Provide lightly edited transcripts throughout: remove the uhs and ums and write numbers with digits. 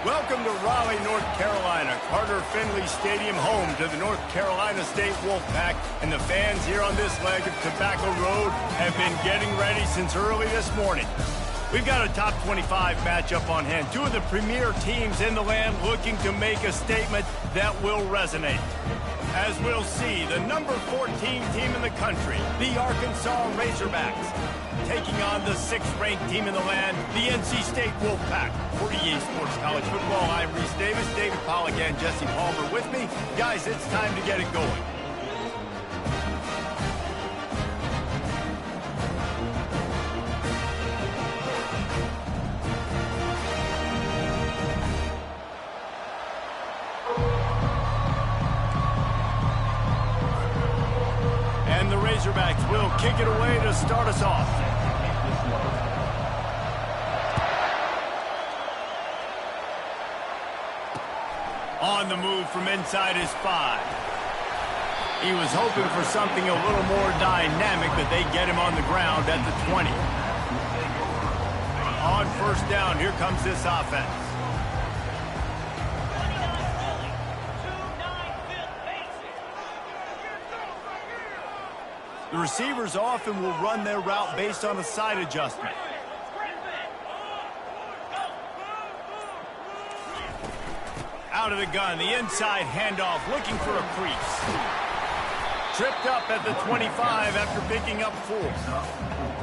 Welcome to Raleigh, North Carolina, Carter Finley Stadium, home to the North Carolina State Wolfpack, and the fans here on this leg of Tobacco Road have been getting ready since early this morning. We've got a top 25 matchup on hand, two of the premier teams in the land looking to make a statement that will resonate. As we'll see, the number 14 team in the country, the Arkansas Razorbacks, taking on the 6th-ranked team in the land, the NC State Wolfpack. For EA Sports College Football, I'm Reese Davis, David Pollack, and Jesse Palmer with me. Guys, it's time to get it going. And the Razorbacks will kick it away to start us off. On the move from inside his 5. He was hoping for something a little more dynamic, but they get him on the ground at the 20. On first down, here comes this offense. The receivers often will run their route based on a side adjustment. Out of the gun, the inside handoff, looking for a crease. Tripped up at the 25 after picking up 4.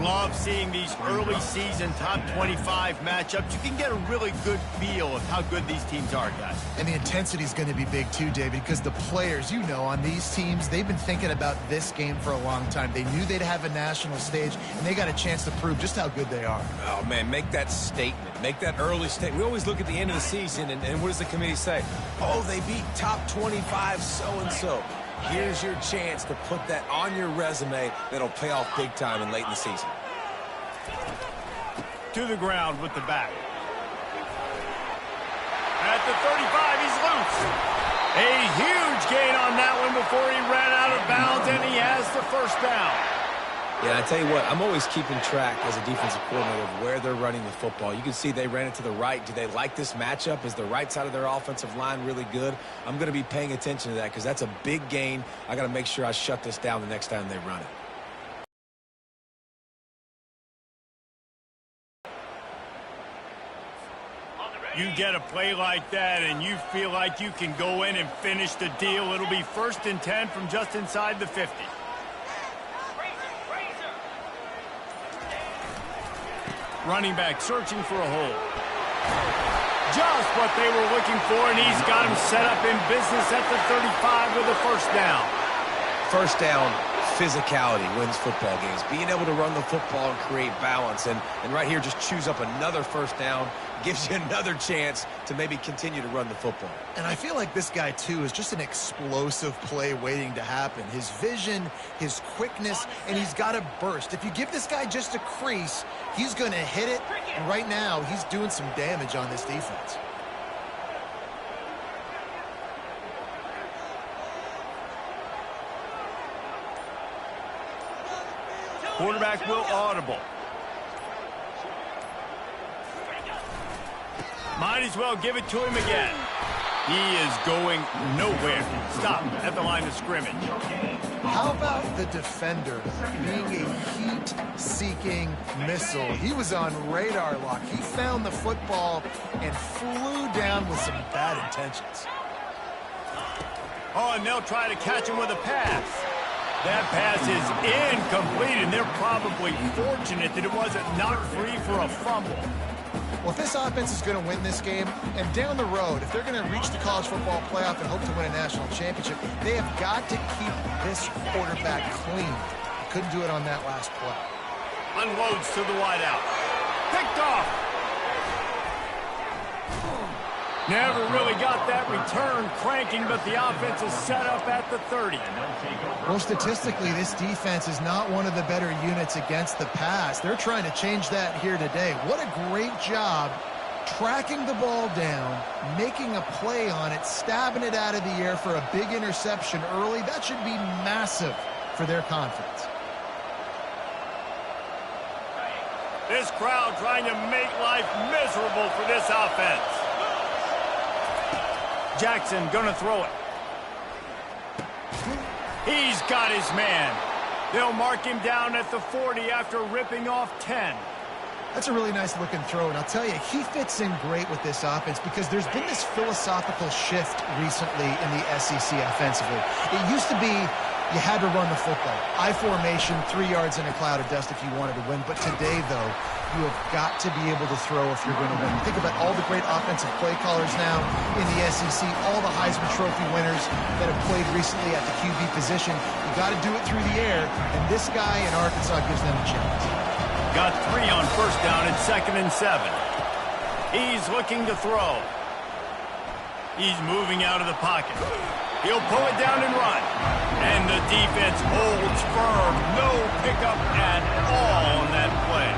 Love seeing these early season top 25 matchups. You can get a really good feel of how good these teams are, guys. And the intensity is going to be big too, David, because the players, you know, on these teams, they've been thinking about this game for a long time. They knew they'd have a national stage, and they got a chance to prove just how good they are. Oh, man, make that statement. Make that early statement. We always look at the end of the season, and what does the committee say? Oh, they beat top 25 so-and-so. Here's your chance to put that on your resume that'll pay off big time and late in the season. To the ground with the back. At the 35, he's loose. A huge gain on that one before he ran out of bounds, and he has the first down. Yeah, I tell you what, I'm always keeping track as a defensive coordinator of where they're running the football. You can see they ran it to the right. Do they like this matchup? Is the right side of their offensive line really good? I'm going to be paying attention to that because that's a big gain. I got to make sure I shut this down the next time they run it. You get a play like that and you feel like you can go in and finish the deal. It'll be 1st and 10 from just inside the 50. Running back searching for a hole. Just what they were looking for, and he's got him set up in business at the 35 with a first down. First down, physicality wins football games. Being able to run the football and create balance. And right here, just choose up another first down. Gives you another chance to maybe continue to run the football. And I feel like this guy, too, is just an explosive play waiting to happen. His vision, his quickness, and he's got a burst. If you give this guy just a crease, he's going to hit it. And right now, he's doing some damage on this defense. Quarterback will audible. Might as well give it to him again. He is going nowhere. Stop at the line of scrimmage. How about the defender being a heat-seeking missile? He was on radar lock. He found the football and flew down with some bad intentions. Oh, and they'll try to catch him with a pass. That pass is incomplete, and they're probably fortunate that it wasn't knocked free for a fumble. Well, if this offense is going to win this game, and down the road, if they're going to reach the college football playoff and hope to win a national championship, they have got to keep this quarterback clean. Couldn't do it on that last play. Unloads to the wideout. Picked off. Never really got that return cranking, but the offense is set up at the 30. Well, statistically, this defense is not one of the better units against the pass. They're trying to change that here today. What a great job tracking the ball down, making a play on it, stabbing it out of the air for a big interception early. That should be massive for their confidence. This crowd trying to make life miserable for this offense. Jackson gonna throw it. He's got his man. They'll mark him down at the 40 after ripping off 10. That's a really nice looking throw, and I'll tell you, he fits in great with this offense because there's been this philosophical shift recently in the SEC offensively. It used to be you had to run the football. I formation, 3 yards in a cloud of dust if you wanted to win. But today, though, you have got to be able to throw if you're going to win. Think about all the great offensive play callers now in the SEC, all the Heisman Trophy winners that have played recently at the QB position. You got to do it through the air, and this guy in Arkansas gives them a chance. Got 3 on first down and 2nd and 7. He's looking to throw. He's moving out of the pocket. He'll pull it down and run. And the defense holds firm. No pickup at all on that play.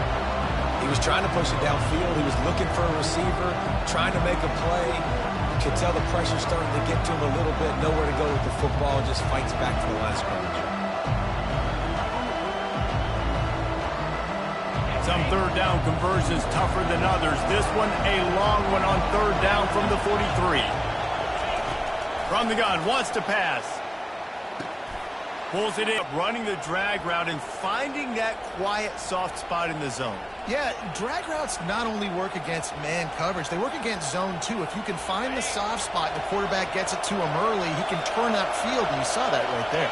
He was trying to push it downfield. He was looking for a receiver, trying to make a play. You could tell the pressure starting to get to him a little bit. Nowhere to go with the football. Just fights back to the line of scrimmage. Some third down conversions tougher than others. This one a long one on third down from the 43. From the gun, wants to pass. Pulls it in, running the drag route and finding that quiet, soft spot in the zone. Yeah, drag routes not only work against man coverage, they work against zone too. If you can find the soft spot and the quarterback gets it to him early, he can turn upfield, and you saw that right there.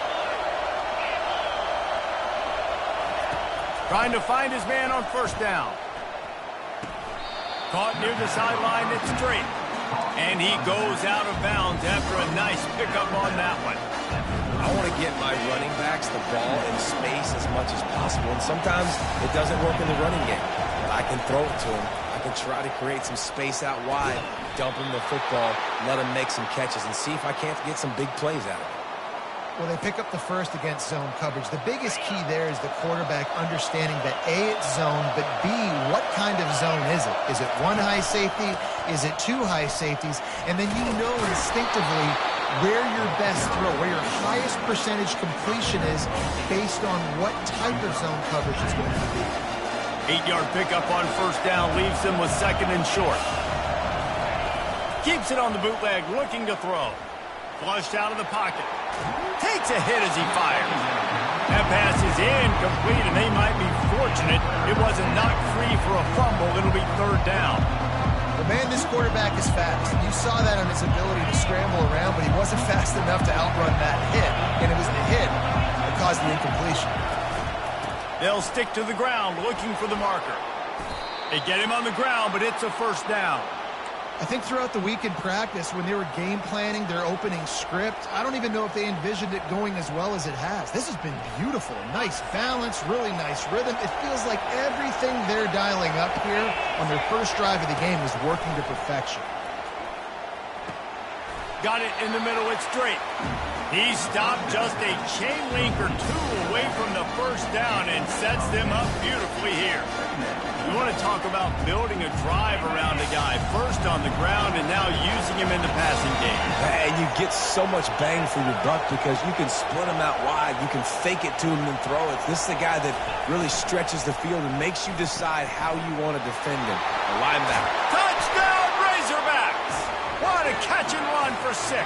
Trying to find his man on first down. Caught near the sideline, it's straight. And he goes out of bounds after a nice pickup on that one. I want to get my running backs the ball in space as much as possible. And sometimes it doesn't work in the running game. But I can throw it to him. I can try to create some space out wide, dump him the football, let him make some catches, and see if I can't get some big plays out of it. Well, they pick up the first against zone coverage. The biggest key there is the quarterback understanding that A, it's zone, but B, what kind of zone is it? Is it 1 high safety? Is it 2 high safeties? And then you know instinctively where your best throw, where your highest percentage completion is based on what type of zone coverage it's going to be. 8-yard pickup on first down leaves him with 2nd and short. Keeps it on the bootleg, looking to throw. Flushed out of the pocket. Takes a hit as he fires. That pass is incomplete, and they might be fortunate it wasn't knocked free for a fumble. It'll be third down. Well, man, this quarterback is fast. You saw that on his ability to scramble around, but he wasn't fast enough to outrun that hit. And it was the hit that caused the incompletion. They'll stick to the ground looking for the marker. They get him on the ground, but it's a first down. I think throughout the week in practice, when they were game planning their opening script, I don't even know if they envisioned it going as well as it has. This has been beautiful. Nice balance, really nice rhythm. It feels like everything they're dialing up here on their first drive of the game is working to perfection. Got it in the middle, it's straight. He stopped just a chain link or 2 away from the first down and sets them up beautifully here. You want to talk about building a drive around a guy, first on the ground and now using him in the passing game. And you get so much bang for your buck because you can split him out wide. You can fake it to him and throw it. This is the guy that really stretches the field and makes you decide how you want to defend him. The linebacker. Touchdown, Razorbacks! What a catch and run for 6.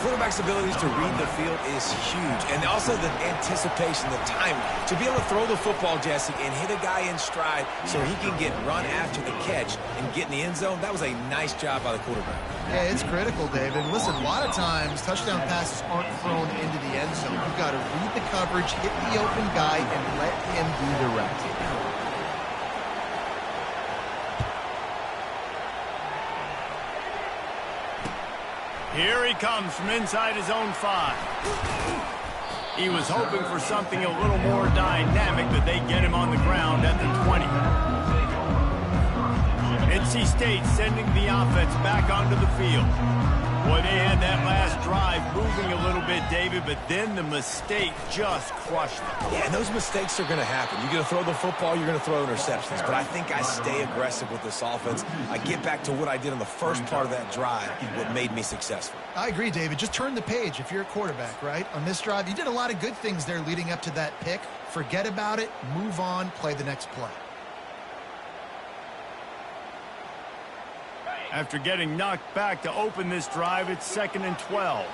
Quarterback's abilities to read the field is huge. And also the anticipation, the timing. To be able to throw the football, Jesse, and hit a guy in stride so he can get run after the catch and get in the end zone, that was a nice job by the quarterback. Yeah, it's critical, David. Listen, a lot of times touchdown passes aren't thrown into the end zone. You've got to read the coverage, hit the open guy, and let him be the rest. Here he comes from inside his own 5. He was hoping for something a little more dynamic, but they get him on the ground at the 20. NC State sending the offense back onto the field. Boy, they had that last drive moving a little bit, David, but then the mistake just crushed them. Yeah, and those mistakes are going to happen. You're going to throw the football, you're going to throw interceptions. But I think I stay aggressive with this offense. I get back to what I did on the first part of that drive, what made me successful. I agree, David. Just turn the page if you're a quarterback, right? On this drive, you did a lot of good things there leading up to that pick. Forget about it, move on, play the next play. After getting knocked back to open this drive, it's 2nd and 12.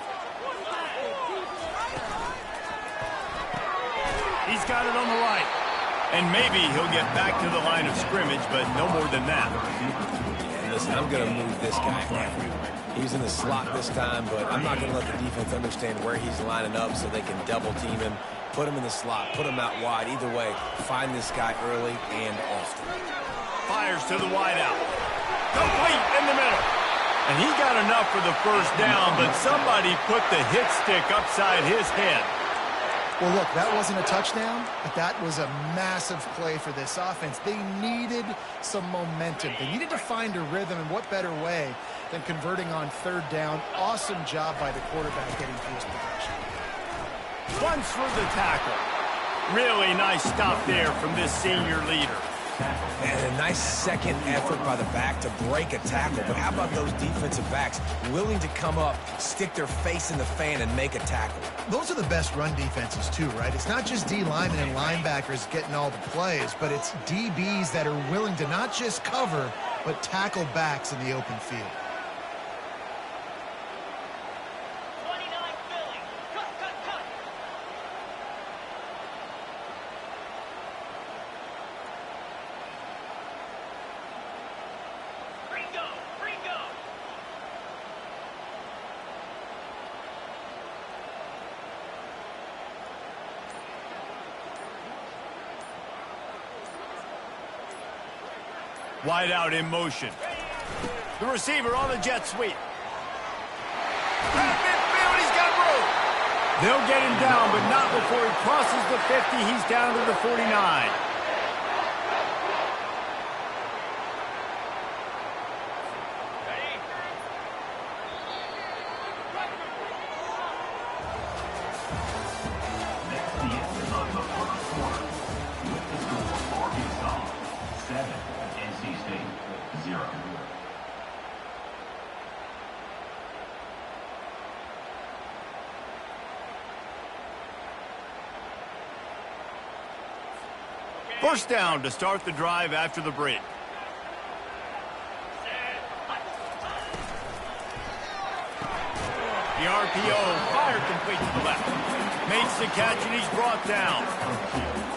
He's got it on the right. And maybe he'll get back to the line of scrimmage, but no more than that. Yeah, listen, I'm going to move this guy everywhere. He's in the slot this time, but I'm not going to let the defense understand where he's lining up so they can double team him, put him in the slot, put him out wide. Either way, find this guy early and often. Fires to the wide out. Complete in the middle. And he got enough for the first down, but somebody put the hit stick upside his head. Well, look, that wasn't a touchdown, but that was a massive play for this offense. They needed some momentum. They needed to find a rhythm, and what better way than converting on 3rd down. Awesome job by the quarterback getting through his protection. Runs for the tackle. Really nice stop there from this senior leader. And a nice second effort by the back to break a tackle. But how about those defensive backs willing to come up, stick their face in the fan, and make a tackle? Those are the best run defenses, too, right? It's not just D linemen and linebackers getting all the plays, but it's DBs that are willing to not just cover, but tackle backs in the open field. Wide out in motion. The receiver on the jet sweep. Midfield, he's got room. They'll get him down, but not before he crosses the 50. He's down to the 49. First down to start the drive after the break. The RPO fired complete to the left. Makes the catch and he's brought down.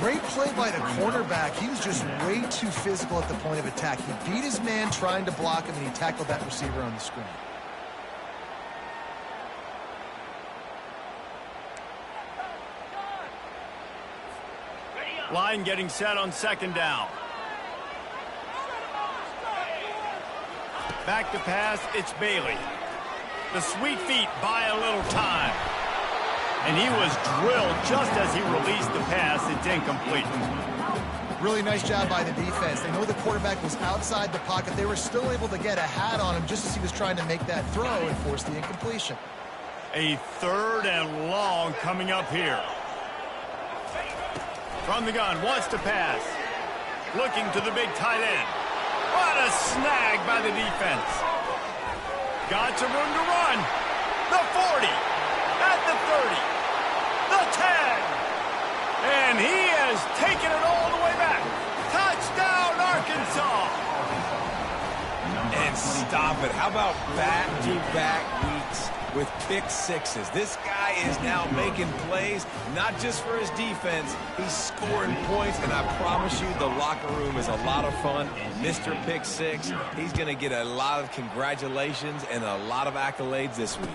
Great play by the cornerback. He was just way too physical at the point of attack. He beat his man trying to block him, and he tackled that receiver on the screen. Line getting set on 2nd down. Back to pass, it's Bailey. The sweet feet buy a little time. And he was drilled just as he released the pass. It's incomplete. Really nice job by the defense. They know the quarterback was outside the pocket. They were still able to get a hat on him just as he was trying to make that throw and force the incompletion. A 3rd and long coming up here. From the gun, wants to pass. Looking to the big tight end. What a snag by the defense. Got some room to run. The 40. At the 30. The 10. And he has taken it all the way back. Touchdown, Arkansas. And stop it. How about back-to-back weeks with pick sixes? This guy is now making plays, not just for his defense. He's scoring points, and I promise you the locker room is a lot of fun. Mr. Pick Six, he's going to get a lot of congratulations and a lot of accolades this week.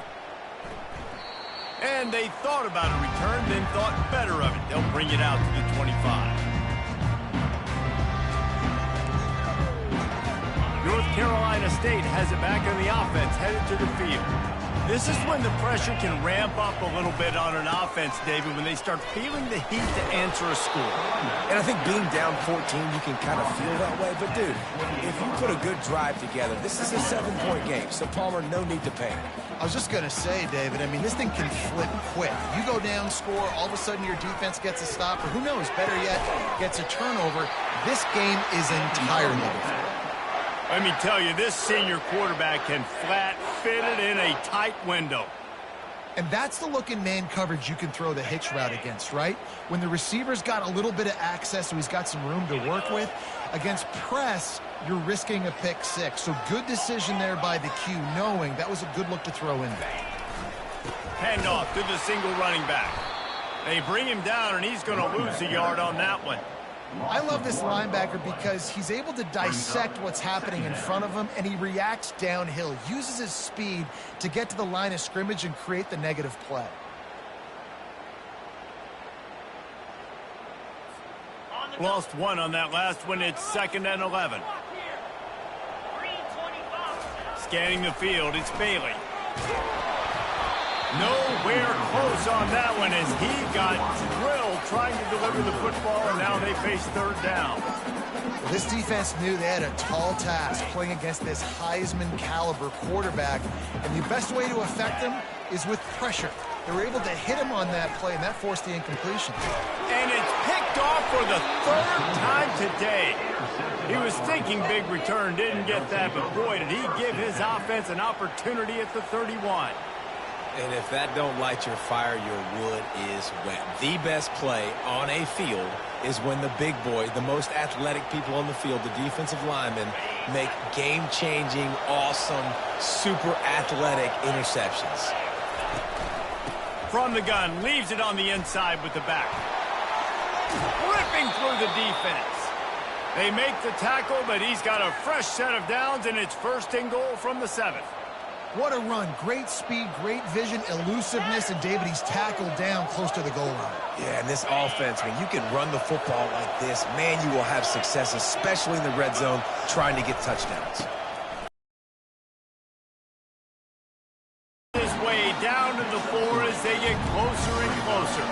And they thought about a return, then thought better of it. They'll bring it out to the 25. North Carolina State has it back on the offense, headed to the field. This is when the pressure can ramp up a little bit on an offense, David, when they start feeling the heat to answer a score. And I think being down 14, you can kind of feel that way. But, dude, if you put a good drive together, this is a 7-point game. So, Palmer, no need to panic. I was just going to say, David, I mean, this thing can flip quick. You go down, score, all of a sudden your defense gets a stop, or who knows, better yet, gets a turnover. This game is entirely different. Let me tell you, this senior quarterback can flat fit it in a tight window. And that's the look in man coverage you can throw the hitch route against, right? When the receiver's got a little bit of access, so he's got some room to work with. Against press, you're risking a pick six. So good decision there by the Q, knowing that was a good look to throw in there. Handoff to the single running back. They bring him down, and he's going to lose a yard on that one. I love this linebacker because he's able to dissect what's happening in front of him, and he reacts downhill, uses his speed to get to the line of scrimmage and create the negative play. Lost one on that last one. It's 2nd and 11. Scanning the field, it's Bailey. Nowhere close on that one as he got drilled trying to deliver the football, and now they face 3rd down. Well, this defense knew they had a tall task playing against this Heisman caliber quarterback, and the best way to affect him is with pressure. They were able to hit him on that play, and that forced the incompletion. And it's picked off for the 3rd time today. He was thinking big return, didn't get that, but boy, did he give his offense an opportunity at the 31. And if that don't light your fire, your wood is wet. The best play on a field is when the big boy, the most athletic people on the field, the defensive linemen, make game-changing, awesome, super athletic interceptions. From the gun, leaves it on the inside with the back. Ripping through the defense. They make the tackle, but he's got a fresh set of downs, and it's 1st and goal from the 7th. What a run. Great speed, great vision, elusiveness, and David, he's tackled down close to the goal line. Yeah, and this offense, when you can run the football like this, man, you will have success, especially in the red zone, trying to get touchdowns. His way down to the 4 as they get closer and closer.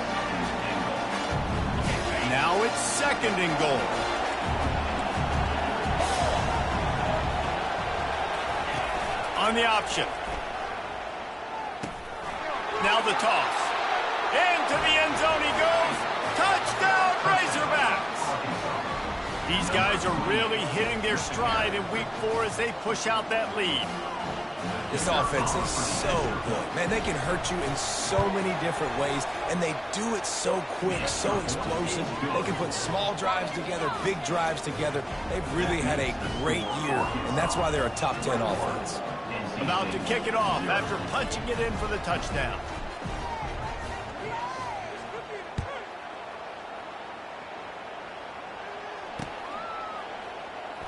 Now it's 2nd and goal. On the option. Now the toss. Into the end zone he goes. Touchdown, Razorbacks! These guys are really hitting their stride in week 4 as they push out that lead. This offense is so good. Man, they can hurt you in so many different ways, and they do it so quick, so explosive. They can put small drives together, big drives together. They've really had a great year, and that's why they're a top 10 offense. About to kick it off after punching it in for the touchdown.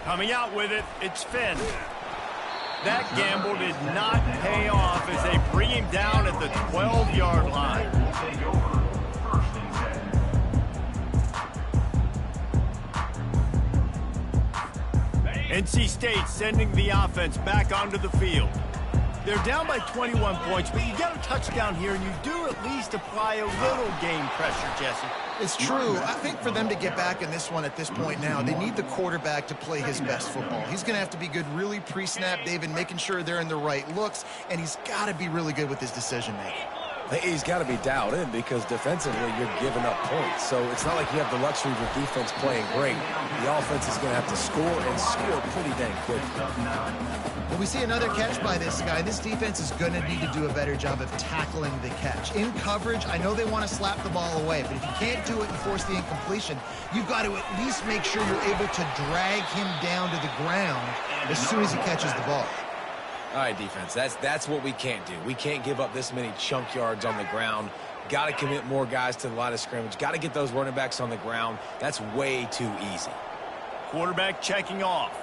Coming out with it, it's Finn. That gamble did not pay off as they bring him down at the 12-yard line. NC State sending the offense back onto the field. They're down by 21 points, but you get a touchdown here, and you do at least apply a little game pressure, Jesse. It's true. I think for them to get back in this one at this point now, they need the quarterback to play his best football. He's going to have to be good really pre-snap, David, making sure they're in the right looks, and he's got to be really good with his decision-making. He's got to be dialed in because defensively you're giving up points. So it's not like you have the luxury of your defense playing great. The offense is going to have to score and score pretty dang quickly. Well, we see another catch by this guy. This defense is going to need to do a better job of tackling the catch. In coverage, I know they want to slap the ball away, but if you can't do it and force the incompletion, you've got to at least make sure you're able to drag him down to the ground as soon as he catches the ball. All right, defense, that's what we can't do. We can't give up this many chunk yards on the ground. Got to commit more guys to the line of scrimmage. Got to get those running backs on the ground. That's way too easy. Quarterback checking off.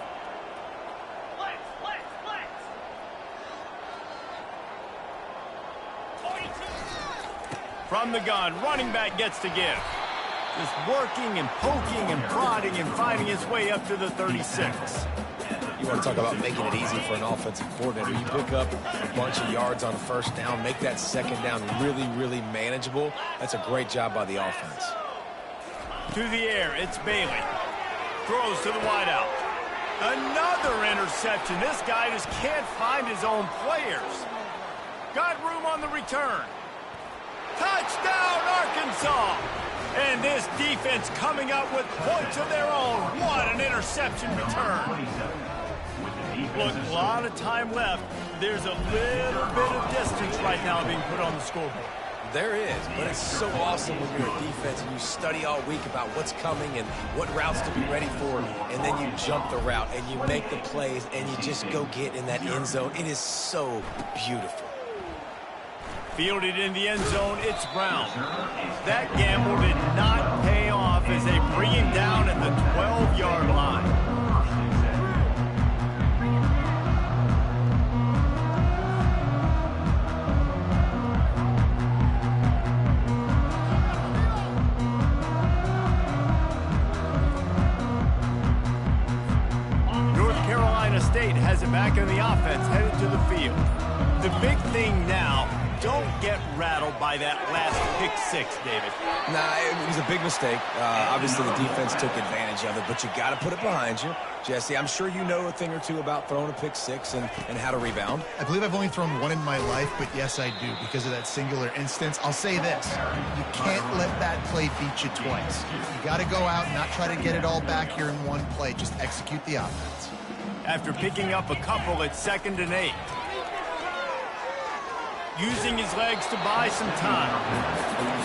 From the gun, running back gets to give. Just working and poking and prodding and finding his way up to the 36. You want to talk about making it easy for an offensive coordinator. You pick up a bunch of yards on first down, make that second down really, really manageable. That's a great job by the offense. To the air, it's Bailey. Throws to the wideout. Another interception. This guy just can't find his own players. Got room on the return. Touchdown, Arkansas! And this defense coming up with points of their own. What an interception return. Look, a lot of time left. There's a little bit of distance right now being put on the scoreboard. There is, but it's so awesome when you're a defense and you study all week about what's coming and what routes to be ready for, and then you jump the route and you make the plays and you just go get in that end zone. It is so beautiful. Fielded in the end zone, it's Brown. That gamble did not pay off as they bring him down at the 12-yard line. State has it back in the offense, headed to the field. The big thing now, don't get rattled by that last pick six, David. Nah, it was a big mistake. Obviously, the defense took advantage of it, but you got to put it behind you. Jesse, I'm sure you know a thing or two about throwing a pick six and how to rebound. I believe I've only thrown one in my life, but yes, I do, because of that singular instance. I'll say this. You can't let that play beat you twice. You got to go out and not try to get it all back here in one play. Just execute the offense. After picking up a couple at 2nd and 8. Using his legs to buy some time.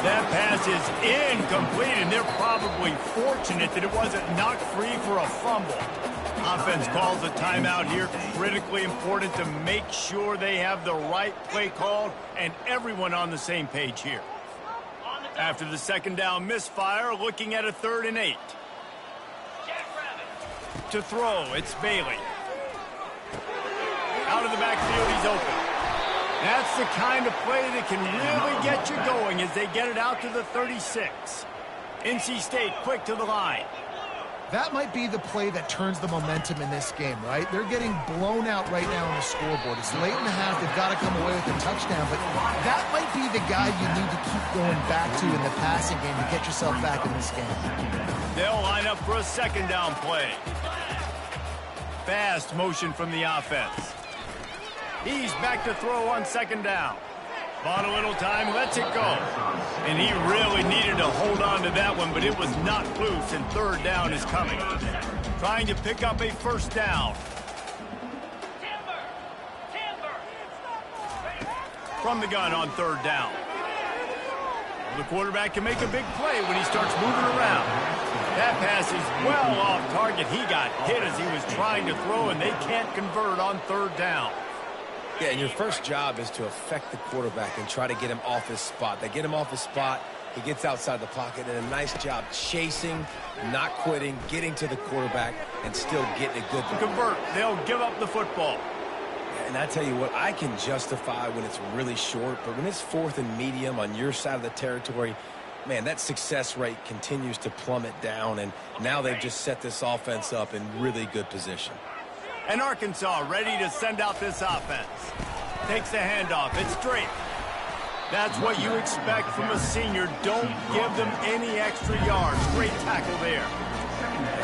That pass is incomplete, and they're probably fortunate that it wasn't knocked free for a fumble. Offense calls a timeout here. Critically important to make sure they have the right play called and everyone on the same page here. After the 2nd down misfire, looking at a 3rd and 8. To throw, it's Bailey. Out of the backfield, he's open. That's the kind of play that can really get you going as they get it out to the 36. NC State quick to the line. That might be the play that turns the momentum in this game, right? They're getting blown out right now on the scoreboard. It's late in the half. They've got to come away with a touchdown, but that might be the guy you need to keep going back to in the passing game to get yourself back in this game. They'll line up for a 2nd down play. Fast motion from the offense. He's back to throw on 2nd down. Bought a little time, lets it go. And he really needed to hold on to that one, but it was not loose, and 3rd down is coming. Trying to pick up a 1st down. From the gun on 3rd down. The quarterback can make a big play when he starts moving around. That pass is well off target. He got hit as he was trying to throw, and they can't convert on 3rd down. Yeah, and your first job is to affect the quarterback and try to get him off his spot. They get him off his spot, he gets outside the pocket, and a nice job chasing, not quitting, getting to the quarterback, and still getting it good. Convert, they'll give up the football. And I tell you what, I can justify when it's really short, but when it's 4th and medium on your side of the territory, man, that success rate continues to plummet down, and now they've just set this offense up in really good position. And Arkansas ready to send out this offense. Takes the handoff. It's Drake. That's what you expect from a senior. Don't give them any extra yards. Great tackle there.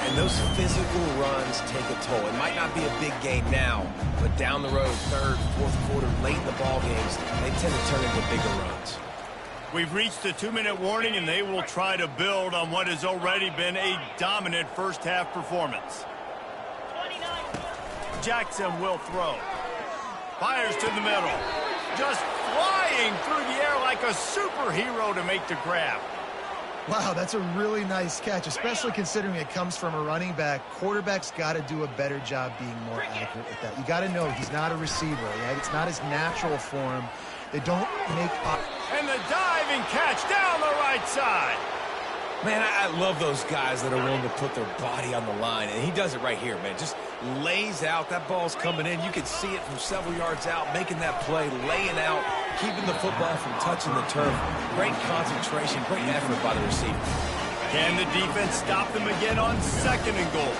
And those physical runs take a toll. It might not be a big game now, but down the road, 3rd, 4th quarter, late in the ball games, they tend to turn into bigger runs. We've reached the 2-minute warning, and they will try to build on what has already been a dominant first-half performance. Jackson will throw. Fires to the middle. Just flying through the air like a superhero to make the grab. Wow, that's a really nice catch, especially considering it comes from a running back. Quarterback's got to do a better job being more accurate with that. You got to know he's not a receiver, right? It's not his natural form. They don't make up. And the diving catch down the right side. Man, I love those guys that are willing to put their body on the line, and he does it right here, man. Just lays out. That ball's coming in. You can see it from several yards out, making that play, laying out, keeping the football from touching the turf. Great concentration, great effort by the receiver. Can the defense stop them again on 2nd and goal?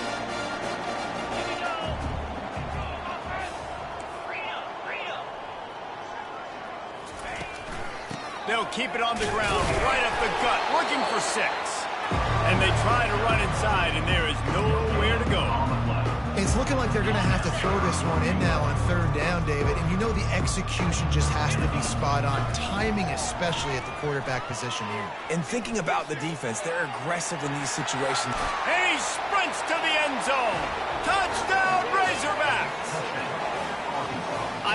They'll keep it on the ground, right up the gut, looking for 6. And they try to run inside, and there is nowhere to go. It's looking like they're going to have to throw this one in now on 3rd down, David. And you know the execution just has to be spot on. Timing especially at the quarterback position here. And thinking about the defense, they're aggressive in these situations. And he sprints to the end zone. Touchdown, Razorbacks!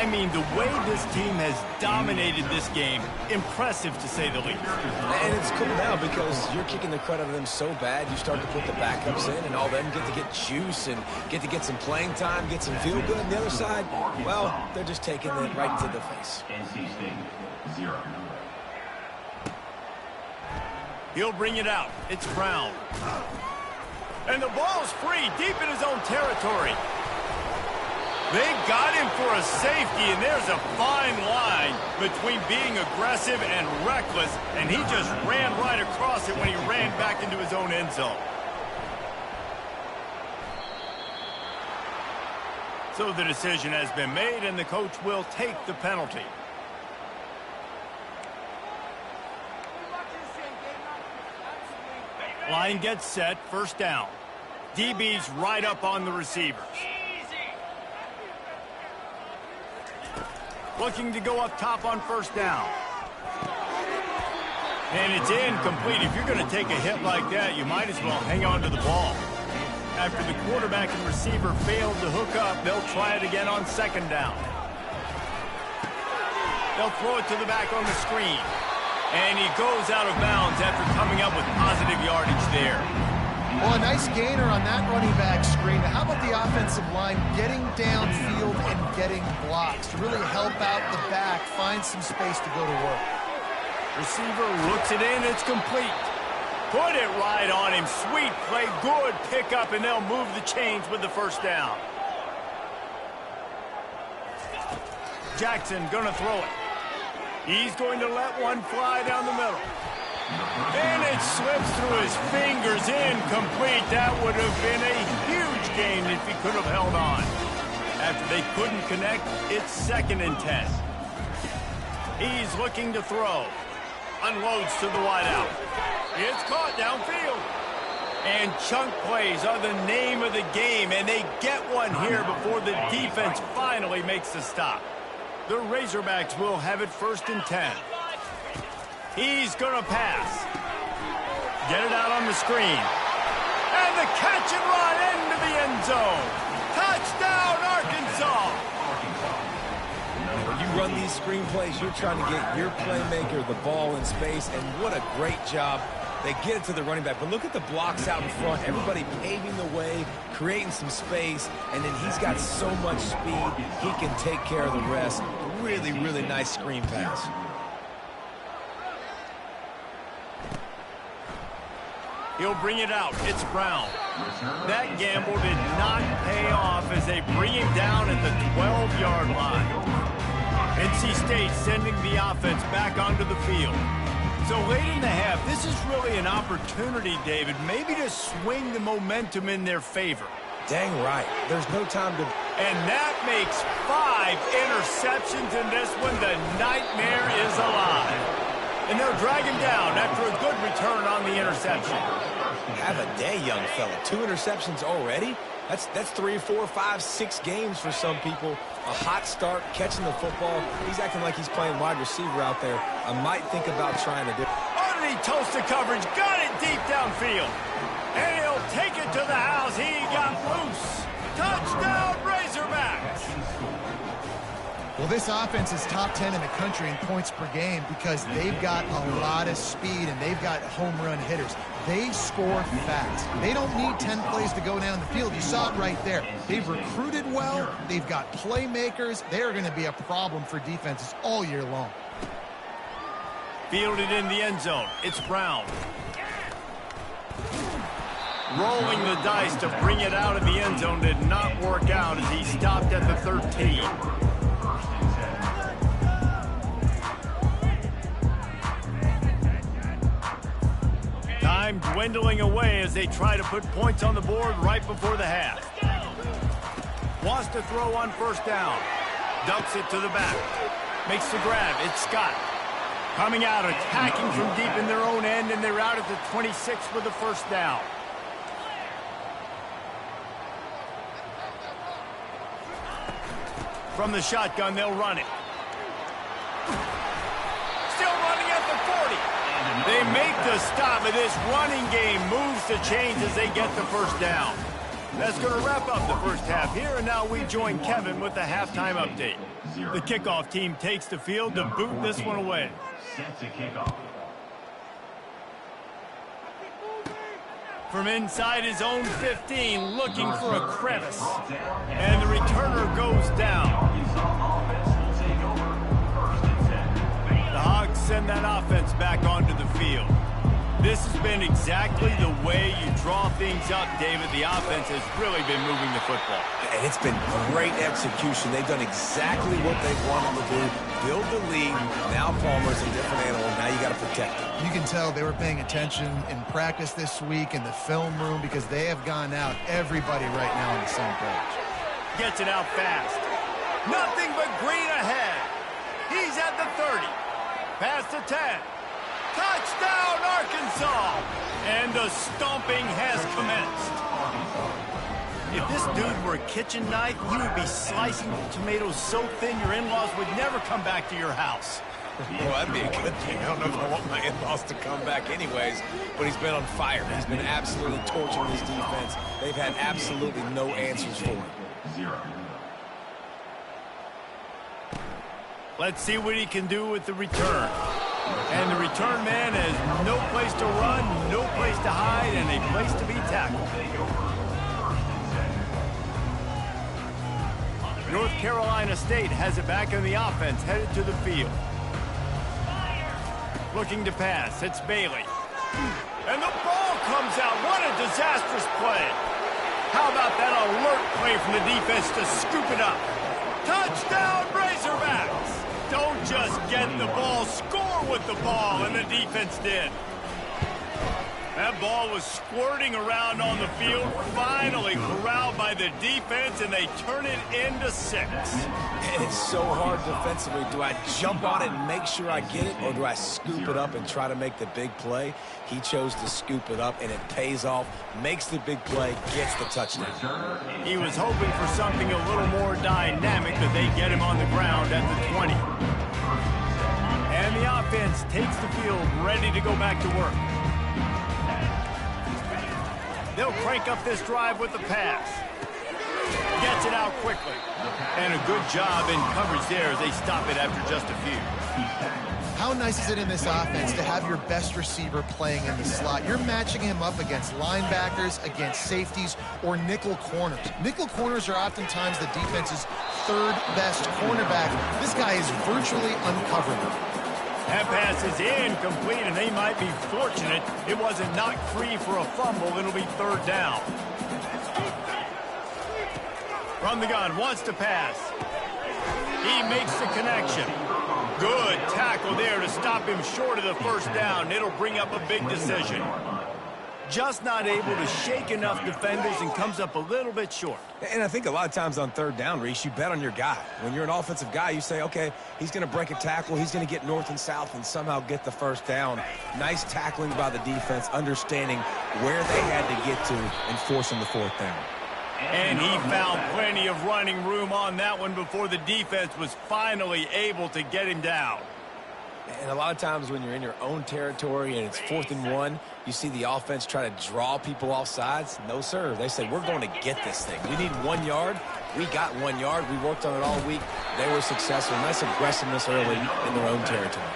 I mean, the way this team has dominated this game, impressive to say the least. And it's cool now because you're kicking the crud out of them so bad, you start to put the backups in, and all of them get to get juice and get to get some playing time, get some feel good. And the other side, well, they're just taking it right to the face. NC State, 0. He'll bring it out. It's Brown. And the ball's free, deep in his own territory. They got him for a safety, and there's a fine line between being aggressive and reckless, and he just ran right across it when he ran back into his own end zone. So the decision has been made, and the coach will take the penalty. Line gets set, first down. DB's right up on the receivers. Looking to go up top on first down. And it's incomplete. If you're going to take a hit like that, you might as well hang on to the ball. After the quarterback and receiver failed to hook up, they'll try it again on second down. They'll throw it to the back on the screen. And he goes out of bounds after coming up with positive yardage there. Well, a nice gainer on that running back screen. How about the offensive line getting downfield and getting blocks to really help out the back, find some space to go to work? Receiver looks it in, it's complete. Put it right on him. Sweet play, good pickup, and they'll move the chains with the first down. Jackson gonna throw it. He's going to let one fly down the middle. And it slips through his fingers, incomplete. That would have been a huge gain if he could have held on. After they couldn't connect, it's 2nd and 10. He's looking to throw. Unloads to the wideout. It's caught downfield. And chunk plays are the name of the game, and they get one here before the defense finally makes the stop. The Razorbacks will have it 1st and 10. He's going to pass. Get it out on the screen. And the catch and run into the end zone. Touchdown, Arkansas. When you run these screen plays, you're trying to get your playmaker the ball in space, and what a great job. They get it to the running back, but look at the blocks out in front. Everybody paving the way, creating some space, and then he's got so much speed, he can take care of the rest. Really, really nice screen pass. He'll bring it out. It's Brown. That gamble did not pay off as they bring him down at the 12-yard line. NC State sending the offense back onto the field. So late in the half, this is really an opportunity, David, maybe to swing the momentum in their favor. Dang right. There's no time to... And that makes 5 interceptions in this one. The nightmare is alive. And they'll drag him down after a good return on the interception. Have a day, young fella. 2 interceptions already? That's 3, 4, 5, 6 games for some people. A hot start, catching the football. He's acting like he's playing wide receiver out there. I might think about trying to do... Underneath toasted coverage, got it deep downfield. And he'll take it to the house. He got loose. Touchdown, Razorbacks. Well, this offense is top 10 in the country in points per game because they've got a lot of speed and they've got home run hitters. They score fast. They don't need 10 plays to go down the field. You saw it right there. They've recruited well. They've got playmakers. They are going to be a problem for defenses all year long. Fielded in the end zone. It's Brown. Rolling the dice to bring it out of the end zone did not work out as he stopped at the 13. Time dwindling away as they try to put points on the board right before the half. Wants to throw on first down. Dumps it to the back. Makes the grab. It's Scott. Coming out, attacking from deep in their own end, and they're out at the 26 with the first down. From the shotgun, they'll run it. Still running at the 40. They make the stop, and this running game moves the chains as they get the first down. That's going to wrap up the first half here, and now we join Kevin with the halftime update. The kickoff team takes the field to boot this one away. Set to kick off. From inside his own 15, looking for a crevice. And the returner goes down. The Hogs send that offense back onto the field. This has been exactly the way you draw things up, David. The offense has really been moving the football. And it's been great execution. They've done exactly what they've wanted to do. Build the lead. Now Palmer's a different animal. Now you got to protect him. You can tell they were paying attention in practice this week in the film room because they have gone out, everybody right now on the same page. Gets it out fast. Nothing but green ahead. He's at the 30. Past the 10. Touchdown, Arkansas! And the stomping has commenced. If this dude were a kitchen knife, he would be slicing tomatoes so thin your in-laws would never come back to your house. Well, that'd be a good thing. I don't know if I want my in-laws to come back anyways, but he's been on fire. He's been absolutely torching this defense. They've had absolutely no answers for him. 0. Let's see what he can do with the return. And the return man has no place to run, no place to hide, and a place to be tackled. North Carolina State has it back in the offense, headed to the field. Looking to pass, it's Bailey. And the ball comes out. What a disastrous play. How about that alert play from the defense to scoop it up? Touchdown, Razorbacks! Don't just get the ball, score with the ball, and the defense did. That ball was squirting around on the field, finally corralled by the defense, and they turn it into 6. And it's so hard defensively. Do I jump on it and make sure I get it, or do I scoop it up and try to make the big play? He chose to scoop it up, and it pays off, makes the big play, gets the touchdown. He was hoping for something a little more dynamic, but they get him on the ground at the 20. And the offense takes the field, ready to go back to work. They'll crank up this drive with the pass. Gets it out quickly. And a good job in coverage there as they stop it after just a few. How nice is it in this offense to have your best receiver playing in the slot? You're matching him up against linebackers, against safeties, or nickel corners. Nickel corners are oftentimes the defense's third best cornerback. This guy is virtually uncoverable. That pass is incomplete, and they might be fortunate it wasn't knocked free for a fumble. It'll be 3rd down. From the gun, wants to pass. He makes the connection. Good tackle there to stop him short of the 1st down. It'll bring up a big decision. Just not able to shake enough defenders and comes up a little bit short. And I think a lot of times on 3rd down, Reese, you bet on your guy. When you're an offensive guy, you say, okay, he's going to break a tackle, he's going to get north and south and somehow get the 1st down. Nice tackling by the defense, understanding where they had to get to and forcing the 4th down. And he found plenty of running room on that one before the defense was finally able to get him down. And a lot of times when you're in your own territory and it's 4th and 1, you see the offense try to draw people off sides. No, sir. They say, we're going to get this thing. You need 1 yard. We got 1 yard. We worked on it all week. They were successful. Nice aggressiveness early in their own territory.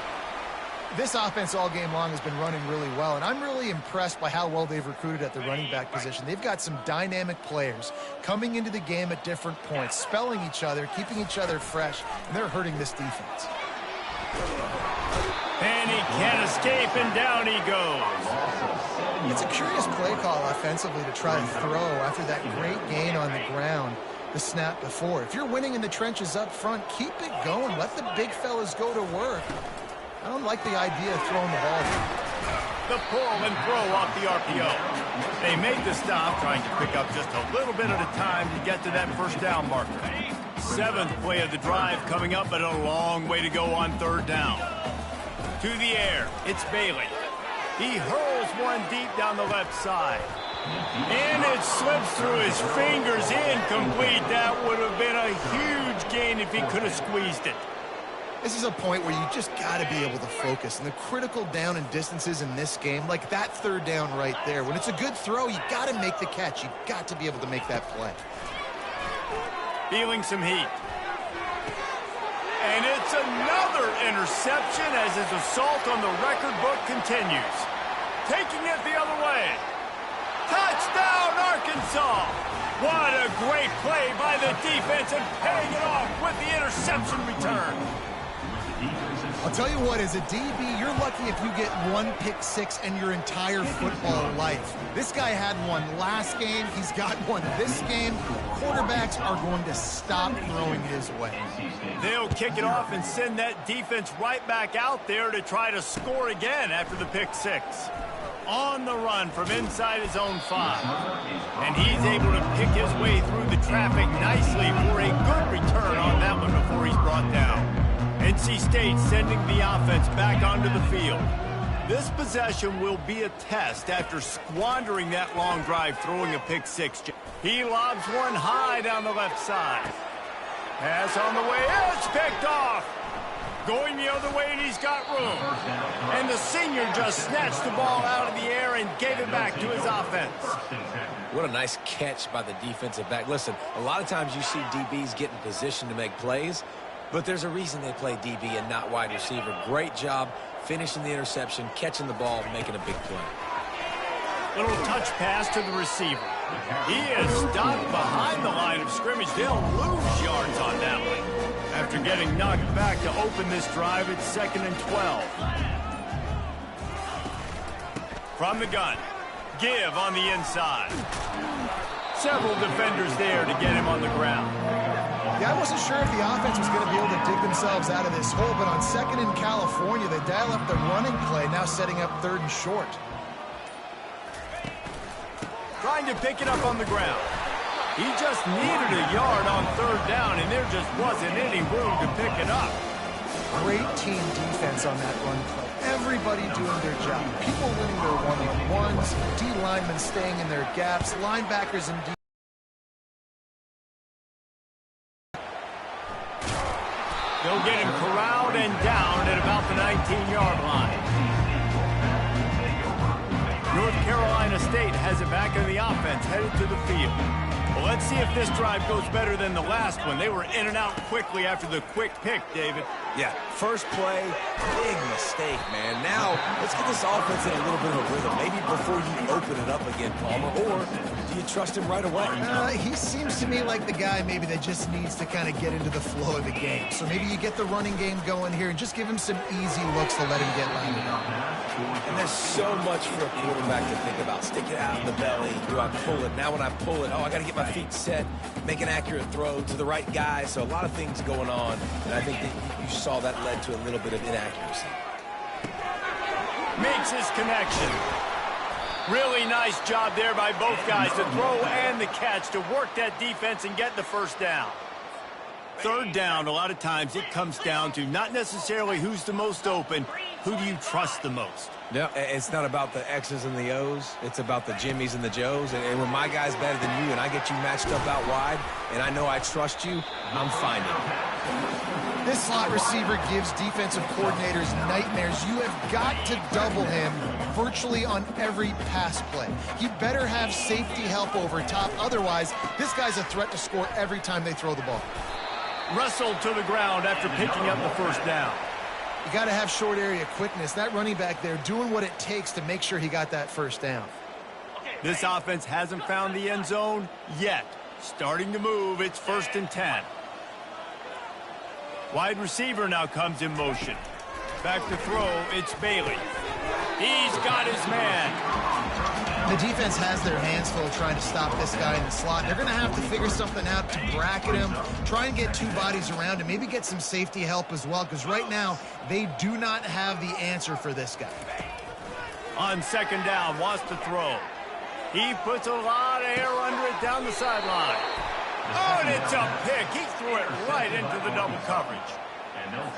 This offense all game long has been running really well, and I'm really impressed by how well they've recruited at the running back position. They've got some dynamic players coming into the game at different points, spelling each other, keeping each other fresh, and they're hurting this defense. And he can't escape, and down he goes. It's a curious play call offensively to try to throw after that great gain on the ground the snap before. If you're winning in the trenches up front, keep it going. Let the big fellas go to work. I don't like the idea of throwing the ball here. The pull and throw off the RPO. They made the stop, trying to pick up just a little bit at a time to get to that 1st down marker. 7th play of the drive coming up, but a long way to go on 3rd down. To the air, it's Bailey. He hurls one deep down the left side. And it slips through his fingers, incomplete. That would have been a huge gain if he could have squeezed it. This is a point where you just got to be able to focus. And the critical down and distances in this game, like that third down right there, when it's a good throw, you got to make the catch. You got to be able to make that play. Feeling some heat. And it's another interception as his assault on the record book continues. Taking it the other way. Touchdown, Arkansas! What a great play by the defense and paying it off with the interception return. I'll tell you what, as a DB, you're lucky if you get one pick six in your entire football life. This guy had one last game. He's got one this game. Quarterbacks are going to stop throwing his way. They'll kick it off and send that defense right back out there to try to score again after the pick six. On the run from inside his own 5. And he's able to pick his way through the traffic nicely for a good return on that one before he's brought down. NC State sending the offense back onto the field. This possession will be a test after squandering that long drive throwing a pick six. He lobs one high down the left side. Pass on the way, it's picked off. Going the other way, and he's got room. And the senior just snatched the ball out of the air and gave it back to his offense. What a nice catch by the defensive back. Listen, a lot of times you see DBs get in position to make plays, but there's a reason they play DB and not wide receiver. Great job finishing the interception, catching the ball, making a big play. Little touch pass to the receiver. He is stopped behind the line of scrimmage. They'll lose yards on that one. After getting knocked back to open this drive, it's 2nd and 12. From the gun, give on the inside. Several defenders there to get him on the ground. Yeah, I wasn't sure if the offense was going to be able to dig themselves out of this hole, but on 2nd in California, they dial up the running play, now setting up 3rd and short. Trying to pick it up on the ground. He just needed a yard on 3rd down, and there just wasn't any room to pick it up. Great team defense on that run play. Everybody doing their job. People winning their one-on-ones, D linemen staying in their gaps, linebackers and D. They'll get him corralled and down at about the 19-yard line. North Carolina State has it back in the offense, headed to the field. Well, let's see if this drive goes better than the last one. They were in and out quickly after the quick pick, David. Yeah, first play, big mistake, man. Now, let's get this offense in a little bit of a rhythm. Maybe before you open it up again, Palmer, or do you trust him right away? He seems to me like the guy maybe that just needs to kind of get into the flow of the game. So maybe you get the running game going here and just give him some easy looks to let him get landed on. And there's so much for a quarterback to think about. Stick it out in the belly. Do I pull it? Now when I pull it, I got to get my feet set, make an accurate throw to the right guy. So a lot of things going on, and I think that you saw that led to a little bit of inaccuracy. Makes his connection. Really nice job there by both guys, the throw and the catch, to work that defense and get the first down. 3rd down, a lot of times it comes down to not necessarily who's the most open, who do you trust the most? No, it's not about the X's and the O's. It's about the Jimmys and the Joes. And when my guy's better than you and I get you matched up out wide and I know I trust you, I'm finding it. This slot receiver gives defensive coordinators nightmares. You have got to double him virtually on every pass play. You better have safety help over top. Otherwise, this guy's a threat to score every time they throw the ball. Wrestled to the ground after picking up the first down. You got to have short area quickness. That running back there doing what it takes to make sure he got that first down. This offense hasn't found the end zone yet. Starting to move, it's 1st and 10. Wide receiver now comes in motion. Back to throw, it's Bailey. He's got his man. The defense has their hands full trying to stop this guy in the slot. They're going to have to figure something out to bracket him, try and get 2 bodies around him, maybe get some safety help as well, because right now they do not have the answer for this guy. On 2nd down, wants to throw. He puts a lot of air under it down the sideline. Oh, and it's a pick. He threw it right into the double coverage.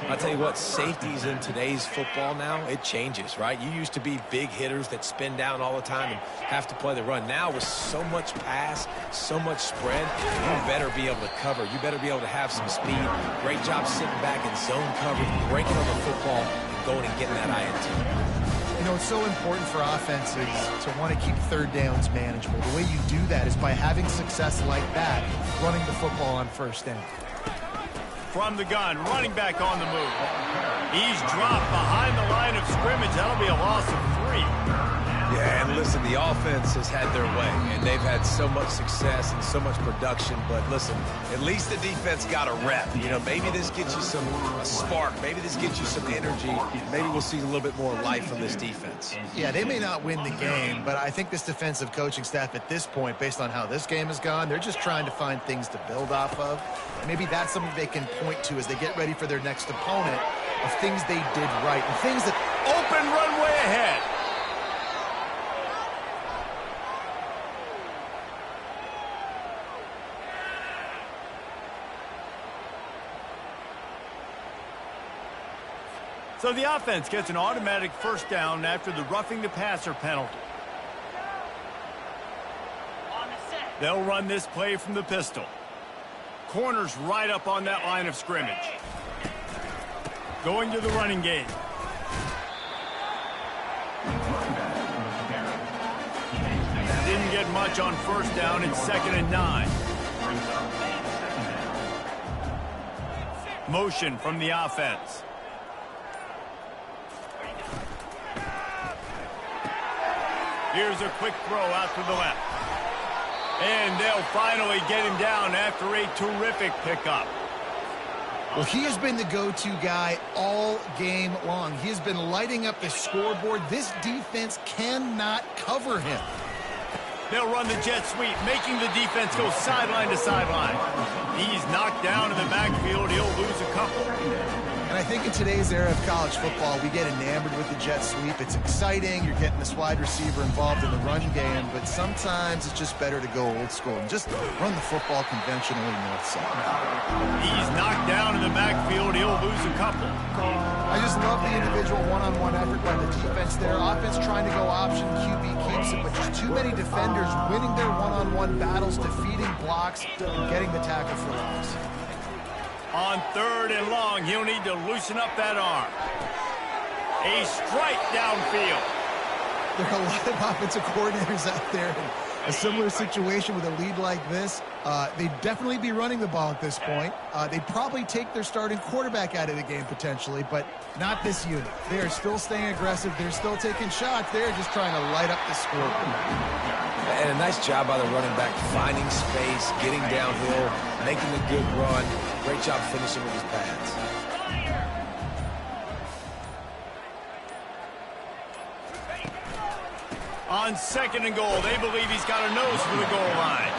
I'll tell you what, safeties in today's football now, it changes, right? You used to be big hitters that spin down all the time and have to play the run. Now with so much pass, so much spread, you better be able to cover. You better be able to have some speed. Great job sitting back in zone coverage, breaking on the football, and going and getting that INT. You know, it's so important for offenses to want to keep third downs manageable. The way you do that is by having success like that, running the football on first down. From the gun, running back on the move. He's dropped behind the line of scrimmage. That'll be a loss of 3. Yeah, and listen, the offense has had their way, and they've had so much success and so much production. But listen, at least the defense got a rep. You know, maybe this gets you a spark. Maybe this gets you some energy. Maybe we'll see a little bit more life from this defense. Yeah, they may not win the game, but I think this defensive coaching staff at this point, based on how this game has gone, they're just trying to find things to build off of. Maybe that's something they can point to as they get ready for their next opponent of things they did right and things that open runway ahead. So the offense gets an automatic first down after the roughing the passer penalty. They'll run this play from the pistol. Corners right up on that line of scrimmage. Going to the running game. Didn't get much on first down. It's 2nd and 9. Motion from the offense. Here's a quick throw out to the left. And they'll finally get him down after a terrific pickup. Well, he has been the go-to guy all game long. He has been lighting up the scoreboard. This defense cannot cover him. They'll run the jet sweep, making the defense go sideline to sideline. He's knocked down in the backfield. He'll lose a couple. And I think in today's era of college football, we get enamored with the jet sweep. It's exciting. You're getting this wide receiver involved in the run game, but sometimes it's just better to go old school and just run the football conventionally north side. He's knocked down in the backfield. He'll lose a couple. I just love the individual one-on-one effort by the defense there. Offense trying to go option, QB keeps it, but just too many defenders winning their one-on-one battles, defeating blocks, and getting the tackle for loss. On 3rd and long, he'll need to loosen up that arm. A strike downfield. There are a lot of offensive coordinators out there in a similar situation with a lead like this. They'd definitely be running the ball at this point. They'd probably take their starting quarterback out of the game potentially, but not this unit. They are still staying aggressive. They're still taking shots. They're just trying to light up the scoreboard. And a nice job by the running back, finding space, getting downhill, making a good run. Great job finishing with his pads. On 2nd and goal, they believe he's got a nose for the goal line.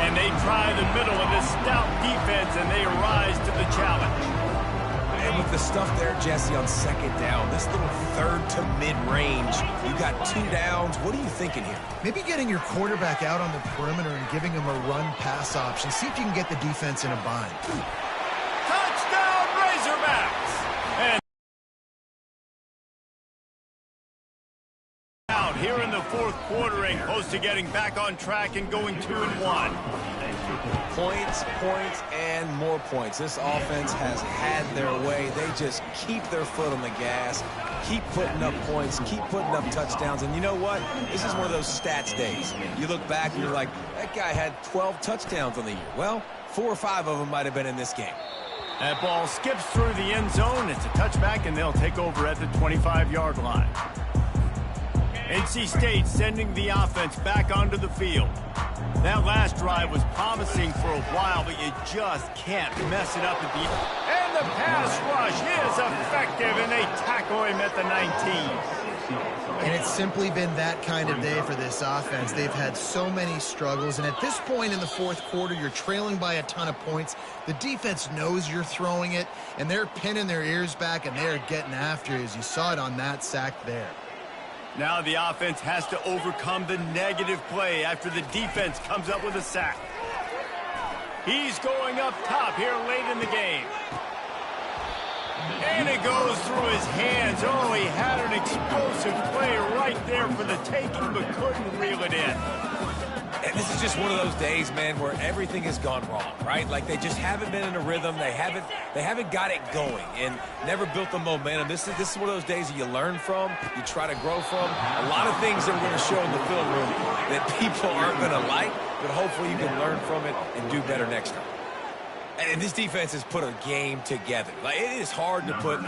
And they try the middle of this stout defense, and they rise to the challenge. And with the stuff there, Jesse, on 2nd down, this little 3rd to mid-range, you got 2 downs. What are you thinking here? Maybe getting your quarterback out on the perimeter and giving him a run-pass option. See if you can get the defense in a bind. Touchdown, Razorbacks! And out here in the 4th quarter and close to getting back on track and going 2-1. Points, points, and more points. This offense has had their way. They just keep their foot on the gas, keep putting up points, keep putting up touchdowns. And you know what? This is one of those stats days. You look back and you're like, that guy had 12 touchdowns on the year. Well, 4 or 5 of them might have been in this game. That ball skips through the end zone. It's a touchback, and they'll take over at the 25-yard line. NC State sending the offense back onto the field. That last drive was promising for a while, but you just can't mess it up at the end. And the pass rush is effective, and they tackle him at the 19. And it's simply been that kind of day for this offense. They've had so many struggles, and at this point in the 4th quarter, you're trailing by a ton of points. The defense knows you're throwing it, and they're pinning their ears back, and they're getting after you, as you saw it on that sack there. Now the offense has to overcome the negative play after the defense comes up with a sack. He's going up top here late in the game. And it goes through his hands. Oh, he had an explosive play right there for the taking, but couldn't reel it in. And this is just one of those days, man, where everything has gone wrong, right? Like they just haven't been in a rhythm. They haven't got it going and never built the momentum. This is one of those days that you learn from, you try to grow from. A lot of things that we're going to show in the film room that people aren't going to like, but hopefully you can learn from it and do better next time. And this defense has put a game together. Like, it is hard to put.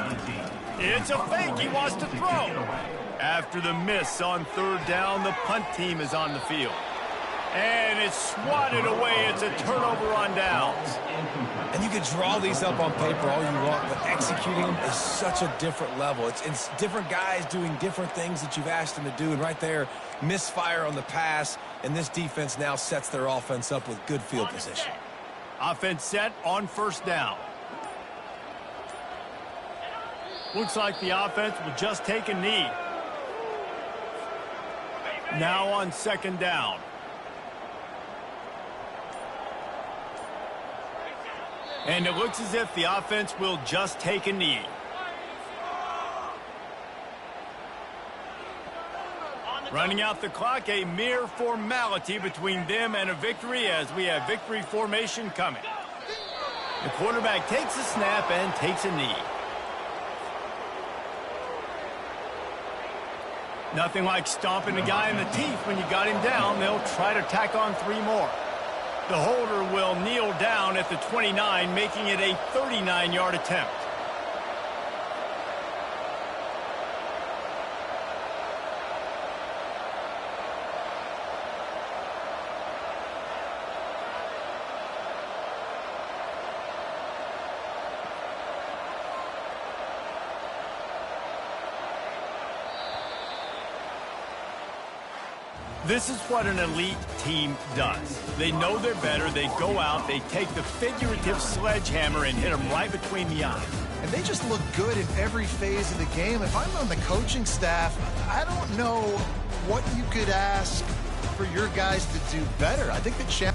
It's a fake. He wants to throw. After the miss on third down, the punt team is on the field. And it's swatted away. It's a turnover on downs. And you can draw these up on paper all you want, but executing them is such a different level. It's different guys doing different things that you've asked them to do. And right there, misfire on the pass, and this defense now sets their offense up with good field position. Offense set on first down. Looks like the offense will just take a knee. Now on second down. And it looks as if the offense will just take a knee. Running out the clock, a mere formality between them and a victory as we have victory formation coming. The quarterback takes a snap and takes a knee. Nothing like stomping a guy in the teeth when you got him down. They'll try to tack on 3 more. The holder will kneel down at the 29, making it a 39-yard attempt. This is what an elite team does. They know they're better. They go out. They take the figurative sledgehammer and hit them right between the eyes. And they just look good in every phase of the game. If I'm on the coaching staff, I don't know what you could ask for your guys to do better. I think the challenge